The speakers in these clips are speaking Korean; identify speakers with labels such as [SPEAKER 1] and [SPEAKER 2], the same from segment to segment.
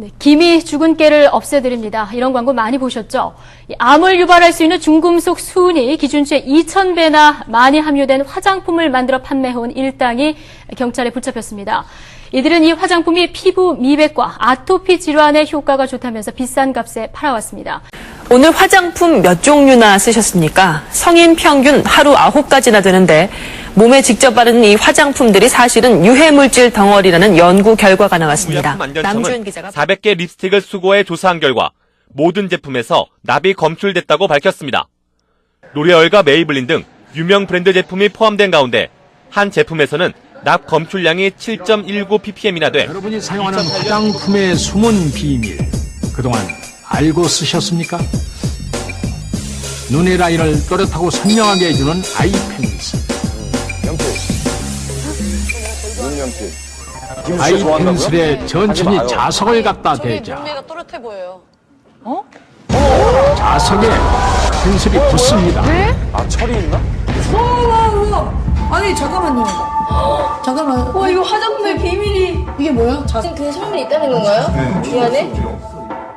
[SPEAKER 1] 네, 김이 죽은 깨를 없애드립니다. 이런 광고 많이 보셨죠? 암을 유발할 수 있는 중금속 수은이 기준치의 2,000배나 많이 함유된 화장품을 만들어 판매해온 일당이 경찰에 붙잡혔습니다. 이들은 이 화장품이 피부 미백과 아토피 질환에 효과가 좋다면서 비싼 값에 팔아왔습니다.
[SPEAKER 2] 오늘 화장품 몇 종류나 쓰셨습니까? 성인 평균 하루 9가지나 되는데 몸에 직접 바르는 이 화장품들이 사실은 유해물질 덩어리라는 연구 결과가 나왔습니다. 남주현 기자가
[SPEAKER 3] 400개 립스틱을 수거해 조사한 결과 모든 제품에서 납이 검출됐다고 밝혔습니다. 로레얼과 메이블린 등 유명 브랜드 제품이 포함된 가운데 한 제품에서는 납 검출량이 7.19ppm이나 돼
[SPEAKER 4] 여러분이 사용하는 화장품의 숨은 비밀, 그동안 알고 쓰셨습니까? 눈의 라인을 또렷하고 선명하게 해주는 아이 펜슬. 아이 펜슬에 천천히 자석을 갖다 대자
[SPEAKER 5] 눈매가 또렷해 보여요.
[SPEAKER 4] 자석에 펜슬이 붙습니다.
[SPEAKER 6] 아, 철이 있나?
[SPEAKER 5] 우와. 아니, 잠깐만요. 잠깐만. 와, 이거 화장품의 비밀이. 이게 뭐야?
[SPEAKER 7] 지금 그 성분이 있다는 건가요? 이 안에?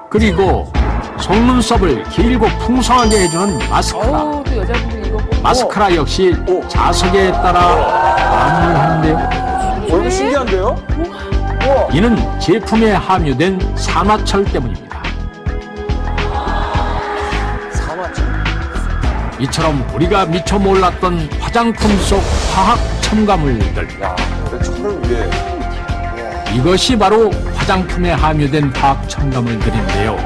[SPEAKER 4] 그리고 속눈썹을 길고 풍성하게 해주는 마스카라. 마스카라 역시 자석에 따라 안무하는데요.
[SPEAKER 6] 이거 신기한데요?
[SPEAKER 4] 이는 제품에 함유된 산화철 때문입니다. 이처럼 우리가 미처 몰랐던 화장품 속 화학 첨가물들.
[SPEAKER 6] 야, 근데 철을 위해.
[SPEAKER 4] 이것이 바로 화장품에 함유된 화학 첨가물들인데요.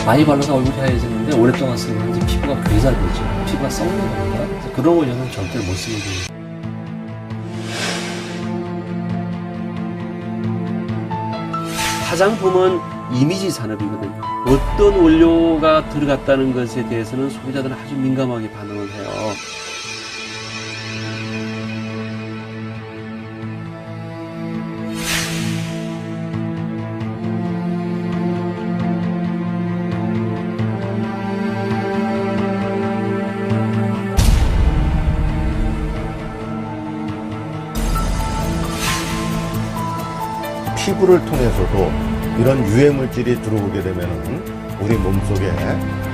[SPEAKER 8] 많이 발라서 얼굴이 하얘지는데 오랫동안 쓰면 이제 피부가 괴살되죠. 피부가 썩는 겁니다. 그래서 그런 걸 저는 절대 못 쓰게 돼요. 화장품은 이미지 산업이거든요. 어떤 원료가 들어갔다는 것에 대해서는 소비자들은 아주 민감하게 반응을 해요.
[SPEAKER 9] 피부를 통해서도 이런 유해물질이 들어오게 되면은 우리 몸속에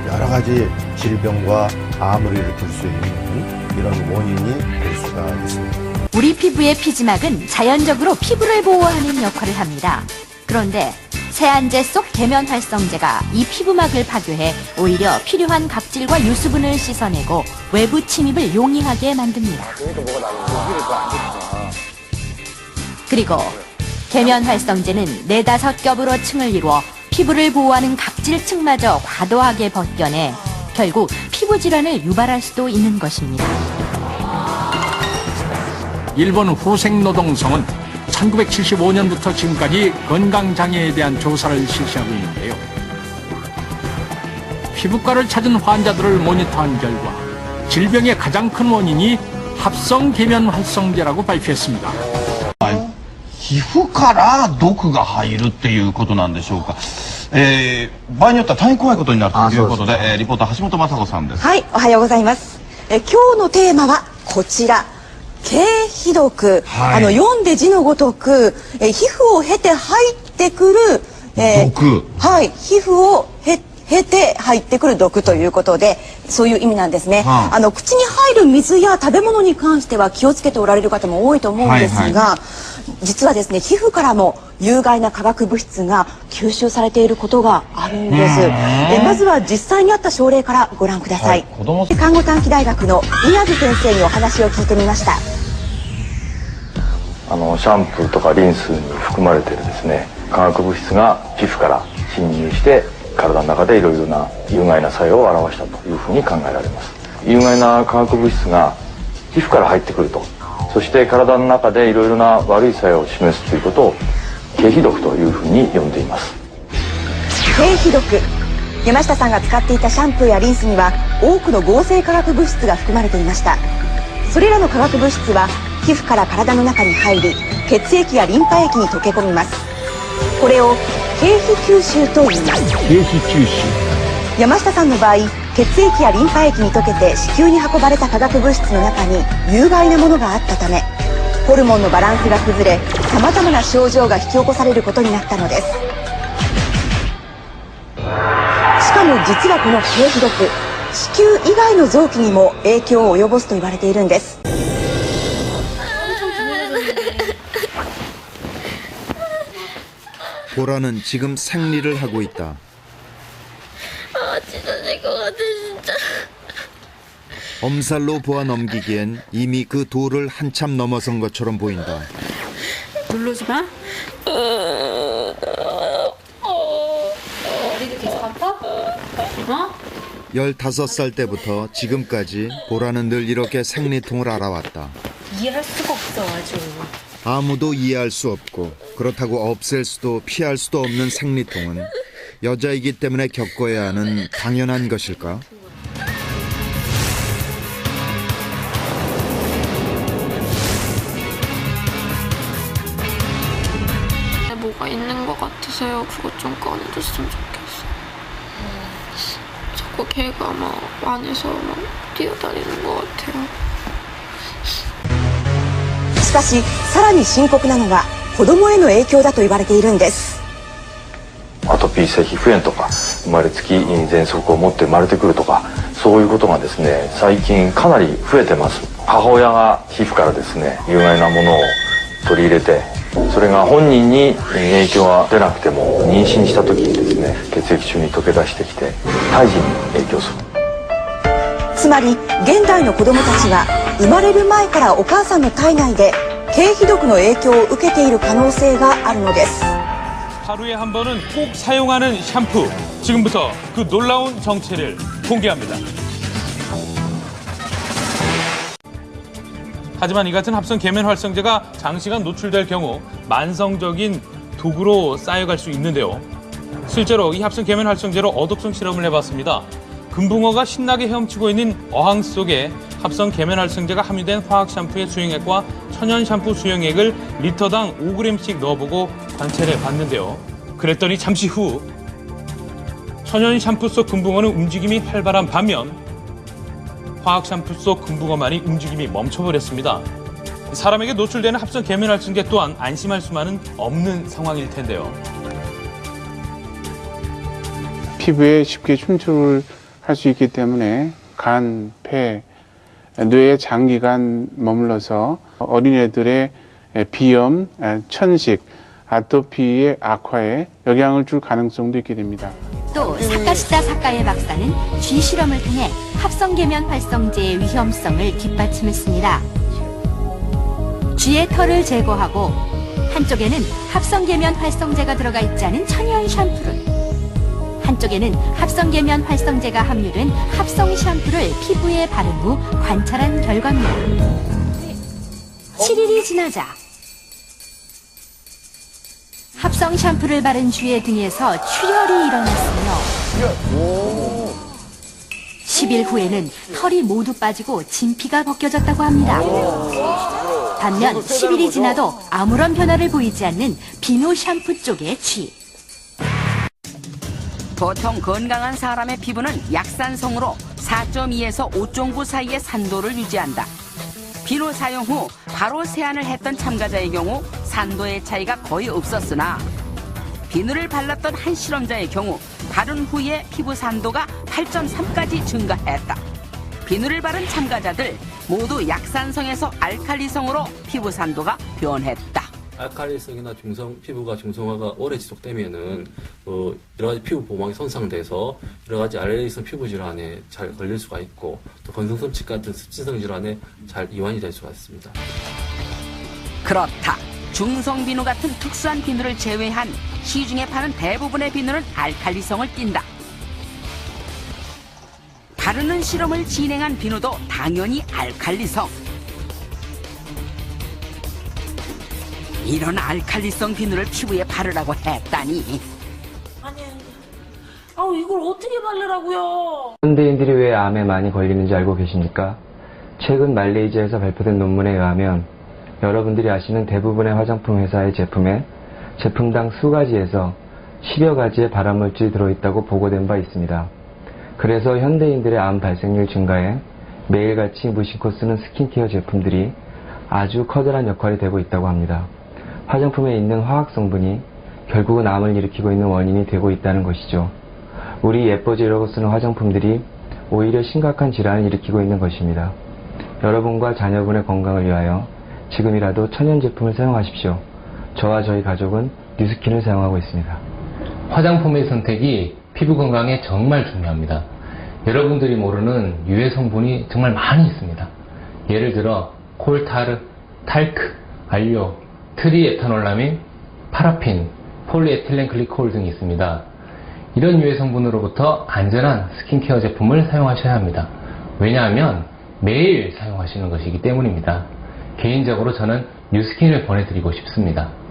[SPEAKER 9] 여러 가지 질병과 암을 일으킬 수 있는 이런 원인이 될 수가 있습니다.
[SPEAKER 10] 우리 피부의 피지막은 자연적으로 피부를 보호하는 역할을 합니다. 그런데 세안제 속 계면활성제가 이 피부막을 파괴해 오히려 필요한 각질과 유수분을 씻어내고 외부 침입을 용이하게 만듭니다. 그리고 계면활성제는 4-5겹으로 층을 이루어 피부를 보호하는 각질층마저 과도하게 벗겨내 결국 피부 질환을 유발할 수도 있는 것입니다.
[SPEAKER 4] 일본 후생노동성은 1975년부터 지금까지 건강장애에 대한 조사를 실시하고 있는데요. 피부과를 찾은 환자들을 모니터한 결과 질병의 가장 큰 원인이 합성 계면활성제라고 발표했습니다.
[SPEAKER 11] 皮膚から毒が入るっていうことなんでしょうか。場合によっては大変怖いことになるということで、リポーター橋本雅子さんです。
[SPEAKER 12] はい、おはようございます。今日のテーマはこちら。経皮毒、読んで字のごとく、皮膚を経て入ってくる、
[SPEAKER 11] 毒。
[SPEAKER 12] はい、皮膚を経て入ってくる毒ということで、そういう意味なんですね。口に入る水や食べ物に関しては気をつけておられる方も多いと思うんですが、実はですね、皮膚からも有害な化学物質が吸収されていることがあるんです。まずは実際にあった症例からご覧ください。看護短期大学の宮城先生にお話を聞いてみました。
[SPEAKER 13] シャンプーとかリンスに含まれているですね、化学物質が皮膚から侵入して体の中でいろいろな有害な作用を表したというふうに考えられます。有害な化学物質が皮膚から入ってくると、そして体の中でいろいろな悪い作用を示すということを経皮毒というふうに呼んでいます。
[SPEAKER 12] 経皮毒、山下さんが使っていたシャンプーやリンスには多くの合成化学物質が含まれていました。それらの化学物質は皮膚から体の中に入り、血液やリンパ液に溶け込みます。これを経皮吸収と言います。
[SPEAKER 4] 経皮吸収。
[SPEAKER 12] 山下さんの場合、血液やリンパ液に溶けて子宮に運ばれた化学物質の中に有害なものがあったため、ホルモンのバランスが崩れ、様々な症状が引き起こされることになったのです。しかも実はこの経皮毒、子宮以外の臓器にも影響を及ぼすと言われているんです。
[SPEAKER 14] 보라는 지금 생리를 하고 있다.
[SPEAKER 7] 찢어질 것 같아 진짜.
[SPEAKER 14] 엄살로 보아 넘기기엔 이미 그 도를 한참 넘어선 것처럼 보인다.
[SPEAKER 5] 누르지 마.
[SPEAKER 7] 어디도 계속 아파? 어?
[SPEAKER 14] 15살 때부터 지금까지 보라는 늘 이렇게 생리통을 앓아왔다.
[SPEAKER 5] 이해할 수가 없어 아주.
[SPEAKER 14] 아무도 이해할 수 없고 그렇다고 없앨 수도 피할 수도 없는 생리통은 여자이기 때문에 겪어야 하는 당연한 것일까?
[SPEAKER 7] 뭐가 있는 것 같아서요. 그것 좀 꺼내줬으면 좋겠어요. 자꾸 걔가 막 안에서 막 뛰어다니는 것 같아요.
[SPEAKER 12] しかし、さらに深刻なのが子供への影響だと言われているんです。
[SPEAKER 13] アトピー性皮膚炎とか生まれつき喘息を持って生まれてくるとか、そういうことがですね、最近かなり増えてます。母親が皮膚からですね、有害なものを取り入れて、それが本人に影響が出なくても妊娠した時にですね、血液中に溶け出してきて胎児に影響する。
[SPEAKER 12] つまり現代の子供たちは生まれる前からお母さんの体内で経皮毒の影響を受けている可能性があるのです。
[SPEAKER 15] 하루에 한 번은 꼭 사용하는 샴푸. 지금부터 그 놀라운 정체를 공개합니다. 하지만 이 같은 합성 계면 활성제가 장시간 노출될 경우 만성적인 독으로 쌓여갈 수 있는데요. 실제로 이 합성 계면 활성제로 어독성 실험을 해봤습니다. 금붕어가 신나게 헤엄치고 있는 어항 속에 합성 계면 활성제가 함유된 화학 샴푸의 수용액과 천연 샴푸 수용액을 리터당 5g씩 넣어보고 관찰해 봤는데요. 그랬더니 잠시 후 천연 샴푸 속 금붕어는 움직임이 활발한 반면 화학 샴푸 속 금붕어만이 움직임이 멈춰버렸습니다. 사람에게 노출되는 합성 계면 활성제 또한 안심할 수만은 없는 상황일 텐데요.
[SPEAKER 16] 피부에 쉽게 침투를 할 수 있기 때문에 간, 폐, 뇌에 장기간 머물러서 어린애들의 비염, 천식, 아토피의 악화에 영향을 줄 가능성도 있게 됩니다.
[SPEAKER 10] 또 사카시타 사카의 박사는 쥐 실험을 통해 합성 계면 활성제의 위험성을 뒷받침했습니다. 쥐의 털을 제거하고 한쪽에는 합성 계면 활성제가 들어가 있지 않은 천연 샴푸를, 한쪽에는 합성 계면 활성제가 함유된 합성 샴푸를 피부에 바른 후 관찰한 결과입니다. 7일이 지나자 합성 샴푸를 바른 쥐의 등에서 출혈이 일어났으며 10일 후에는 털이 모두 빠지고 진피가 벗겨졌다고 합니다. 반면 10일이 지나도 아무런 변화를 보이지 않는 비누 샴푸 쪽의 쥐.
[SPEAKER 17] 보통 건강한 사람의 피부는 약산성으로 4.2에서 5.9 사이의 산도를 유지한다. 비누 사용 후 바로 세안을 했던 참가자의 경우 산도의 차이가 거의 없었으나 비누를 발랐던 한 실험자의 경우 바른 후에 피부 산도가 8.3까지 증가했다. 비누를 바른 참가자들 모두 약산성에서 알칼리성으로 피부 산도가 변했다.
[SPEAKER 8] 알칼리성이나 피부가 중성화가 오래 지속되면은 여러 가지 피부 보호막이 손상돼서 여러 가지 알레르기성 피부 질환에 잘 걸릴 수가 있고 또 건성성취 같은 습진성 질환에 잘 이완이 될 수가 있습니다.
[SPEAKER 17] 그렇다. 중성 비누 같은 특수한 비누를 제외한 시중에 파는 대부분의 비누는 알칼리성을 띈다. 바르는 실험을 진행한 비누도 당연히 알칼리성. 이런 알칼리성 비누를 피부에 바르라고 했다니.
[SPEAKER 5] 아니, 이걸 어떻게 바르라고요?
[SPEAKER 18] 현대인들이 왜 암에 많이 걸리는지 알고 계십니까? 최근 말레이시아에서 발표된 논문에 의하면 여러분들이 아시는 대부분의 화장품 회사의 제품에 제품당 수가지에서 10여 가지의 발암물질이 들어있다고 보고된 바 있습니다. 그래서 현대인들의 암 발생률 증가에 매일같이 무심코 쓰는 스킨케어 제품들이 아주 커다란 역할이 되고 있다고 합니다. 화장품에 있는 화학 성분이 결국은 암을 일으키고 있는 원인이 되고 있다는 것이죠. 우리 예뻐지려고 쓰는 화장품들이 오히려 심각한 질환을 일으키고 있는 것입니다. 여러분과 자녀분의 건강을 위하여 지금이라도 천연 제품을 사용하십시오. 저와 저희 가족은 뉴스킨을 사용하고 있습니다.
[SPEAKER 19] 화장품의 선택이 피부 건강에 정말 중요합니다. 여러분들이 모르는 유해 성분이 정말 많이 있습니다. 예를 들어 콜타르, 탈크, 알료, 트리에탄올라민, 파라핀, 폴리에틸렌 글리콜 등이 있습니다. 이런 유해 성분으로부터 안전한 스킨케어 제품을 사용하셔야 합니다. 왜냐하면 매일 사용하시는 것이기 때문입니다. 개인적으로 저는 뉴스킨을 권해드리고 싶습니다.